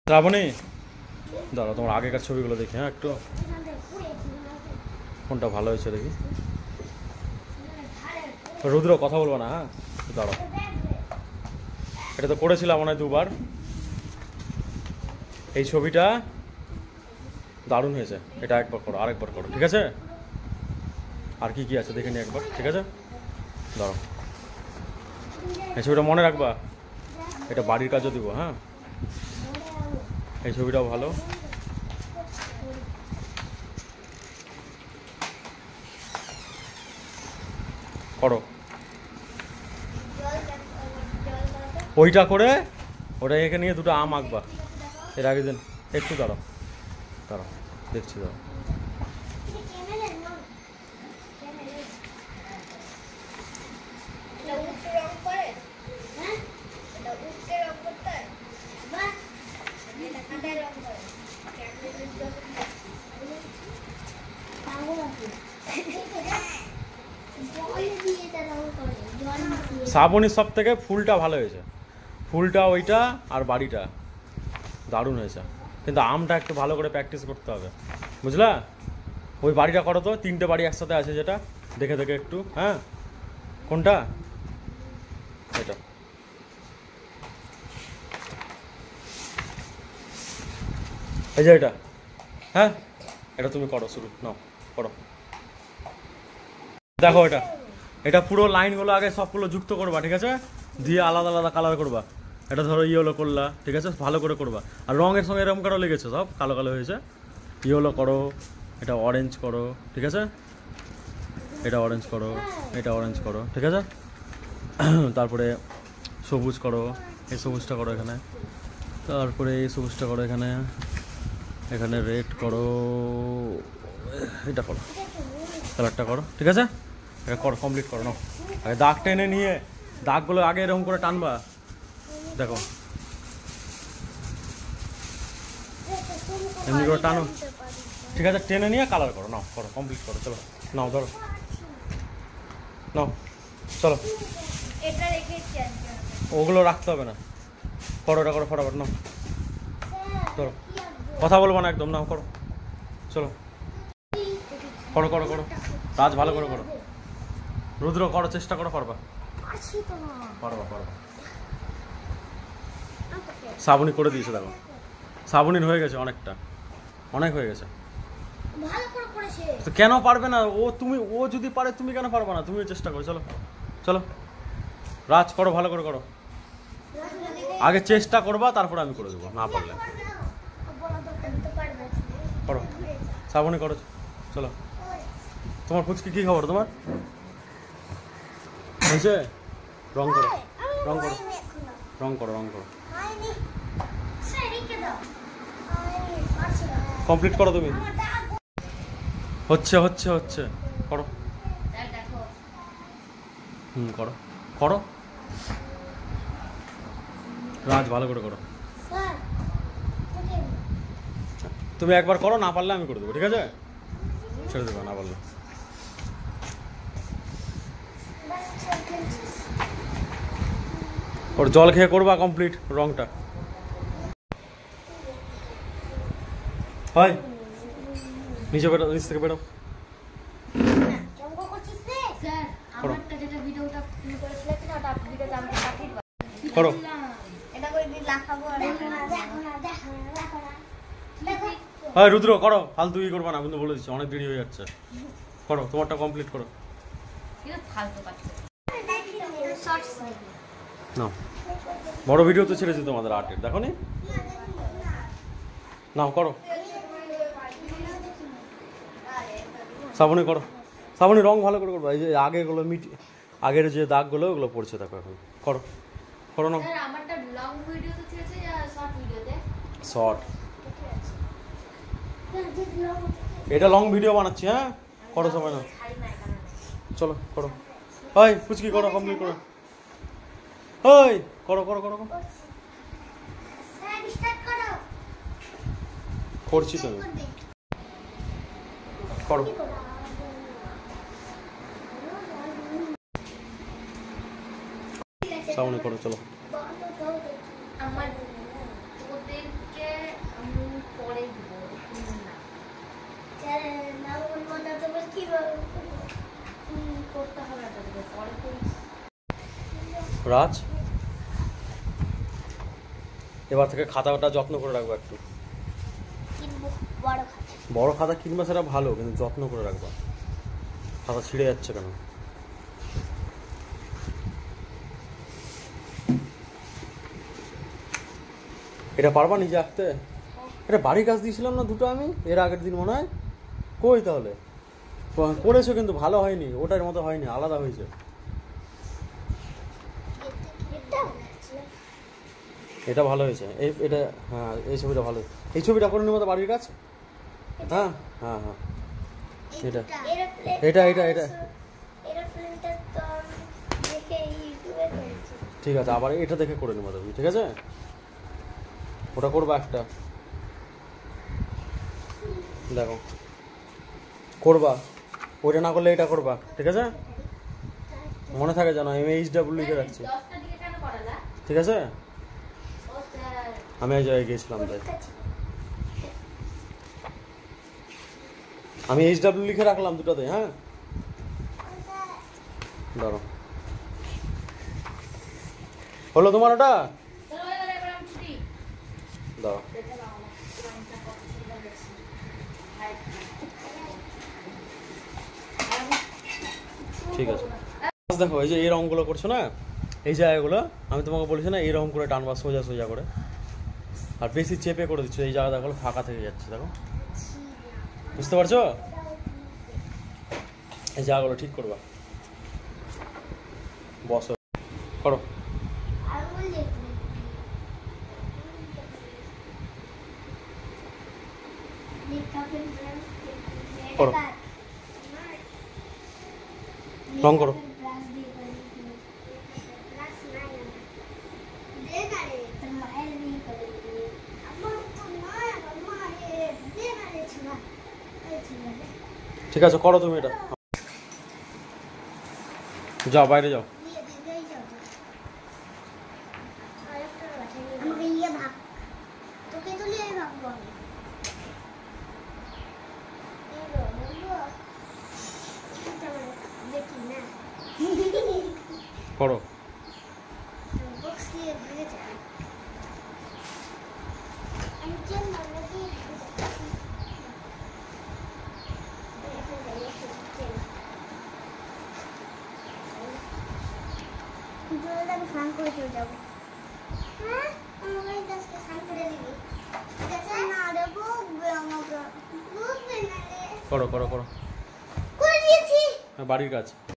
শ্রাবণী দাঁড়াও, তোমার আগেকার ছবিগুলো দেখি। হ্যাঁ, একটু কোনটা ভালো হয়েছে দেখি। রুদ্র কথা বলবো না। হ্যাঁ দাঁড়াও, এটা তো করেছিলাম মনে হয় দুবার। এই ছবিটা দারুণ হয়েছে, এটা একবার করো, আরেকবার করো, ঠিক আছে? আর কি কি আছে দেখে নি একবার, ঠিক আছে? দাঁড়াও, এই ছবিটা মনে রাখবা, এটা বাড়ির কাজও দিব। হ্যাঁ, এই ছবিটাও ভালো। করো ওইটা করে, ওটা এখানে নিয়ে দুটো আম আঁকবা। এর আগে দিন একটু দাঁড়াও দাঁড়াও, দেখছি দাঁড়াও। শ্রাবণীর সব থেকে ফুলটা ভালো হয়েছে, ফুলটা ওইটা আর বাড়িটা দারুণ হয়েছে, কিন্তু আমটা একটু ভালো করে প্র্যাকটিস করতে হবে, বুঝলা? ওই বাড়িটা করো তো, তিনটে বাড়ি একসাথে আছে যেটা, দেখে দেখে একটু। হ্যাঁ, কোনটা? এটা এই যে এটা। হ্যাঁ, এটা তুমি করো, শুরু নাও, করো। দেখো এটা, এটা পুরো লাইনগুলো আগে সবগুলো যুক্ত করবা, ঠিক আছে? দিয়ে আলাদা আলাদা কালার করবা। এটা ধরো ইয়েলো করলা, ঠিক আছে? ভালো করে করবা। আর রঙের সঙ্গে এরকম কারো লেগেছে, সব কালো কালো হয়েছে। ইয়েলো করো, এটা অরেঞ্জ করো, ঠিক আছে? এটা অরেঞ্জ করো, এটা অরেঞ্জ করো, ঠিক আছে? তারপরে সবুজ করো, এই সবুজটা করো এখানে। তারপরে এই সবুজটা করো এখানে, এখানে রেড করো, এটা করো, কালারটা করো, ঠিক আছে? এটা করো, কমপ্লিট করো। নাও, আগে দাগ টেনে নিয়ে, দাগগুলো আগে এরকম করে টানবা। দেখো এমনি করে টানো, ঠিক আছে? টেনে নিয়ে কালার করো। নাও, করো, কমপ্লিট করো। চলো নাও, ধরো, নাও, চলো। ওগুলো রাখতে হবে না, করো, এটা করো ফটাফট। নাও, ধরো, কথা বলবো না একদম। নাও, করো, চলো, করো করো করো। রাজ ভালো করে করো, রুদ্র করো, চেষ্টা করো, পারবা পারবা পারবা। শ্রাবণী করে দিয়েছে, দেখো শ্রাবণীর হয়ে গেছে অনেকটা, অনেক হয়ে গেছে। তো কেন পারবে না ও? তুমি, ও যদি পারে তুমি কেন পারবে না? তুমিও চেষ্টা করো, চলো চলো। রাজ করো, ভালো করে করো, আগে চেষ্টা করবা, তারপরে আমি করে দেবো, না পারলে। করো, শ্রাবণী করো, চলো। তোমার ফুচকি কি খবর? তোমার হয়েছে? রং করো, রং করো, রং করো, রং করো, কমপ্লিট করো তুমি। হচ্ছে হচ্ছে হচ্ছে, করো। করো করো, রাজ ভালো করে করো। তুমি একবার করো, না পারলে আমি করে দেবো, ঠিক আছে? ছেড়ে দেবো না পারলে। ওর জল খেয়ে করবা কমপ্লিট রংটা। হয় নিচে বেরো, নিচ থেকে বেরো, করো। হ্যাঁ রুদ্র করো, ফালতু ই করবা না, কিন্তু বলে দিচ্ছি অনেক দেরি হয়ে যাচ্ছে। করো, তোমারটা কমপ্লিট করো। নাও, বড় ভিডিও তো ছেড়েছি তোমাদের আর্টের, দেখো নি? নাও, করো। শ্রাবণী করো, শ্রাবণী রং ভালো করে করবো। এই যে আগেগুলো আগের যে দাগগুলো ওগুলো পড়ছে, দেখো এখন। করো করো, নাও। শর্ট, এটা লং ভিডিও বানাচ্ছি। হ্যাঁ, করো, সময় না, চলো করো। হয় ফুচকি করো, কমপ্লিট করো। হয় করো করো করো, করছি তো করো। সামনে করো, চলো। রাজ, এবার থেকে খাতাটা যত্ন করে রাখবো একটু। বড় খাতা কিনবা সেটা ভালো, কিন্তু যত্ন করে রাখবা, খাতা ছিঁড়ে যাচ্ছে কেন। এটা পারবা নিজে আঁকতে? এটা বাড়ির কাজ দিয়েছিলাম না দুটো আমি এর আগের দিন মনে হয়। কই তাহলে করেছো, কিন্তু ভালো হয়নি, ওটার মতো হয়নি, আলাদা হয়েছে। এটা ভালো হয়েছে, এটা হ্যাঁ, এই ছবিটা ভালো। এই ছবিটা করে নেবো তো বাড়ির কাজ। হ্যাঁ হ্যাঁ হ্যাঁ, এটা এটা এটা এটা ঠিক আছে, আবার এটা দেখে করে নেবো তুমি, ঠিক আছে? ওটা করবা একটা, দেখো করবা, ওইটা না করলে এটা করবা, ঠিক আছে? মনে থাকে জানো, আমি HW লিখে রাখছি, ঠিক আছে? আমি এই জায়গায় গিয়েছিলাম তাই আমি HW লিখে রাখলাম দুটাতে। হ্যাঁ ধরো, হলো তোমার ওটা? দাও, ঠিক আছে। দেখো এই যে এই রঙগুলো করছো না, এই জায়গাগুলো আমি তোমাকে বলেছি না, এইরকম করে টানবা সোজা সোজা করে, আর বেশি চেপে করে দিচ্ছ, এই জায়গাগুলো ফাঁকা থেকে যাচ্ছে, দেখো বুঝতে পারছো? এই জায়গাগুলো ঠিক করবা, বসো করো। করো, রং করো। ঠিক আছে করো তুমি এটা, যাও বাইরে যাও। করো, স্নান করে চলে যাবো। হ্যাঁ আমাকে আজকে স্নান করে দিবি, ঠিক আছে? না রে বকবে আমাকে, বকবে না রে। করো করো করো, করে দিয়েছি বাড়ির কাজ।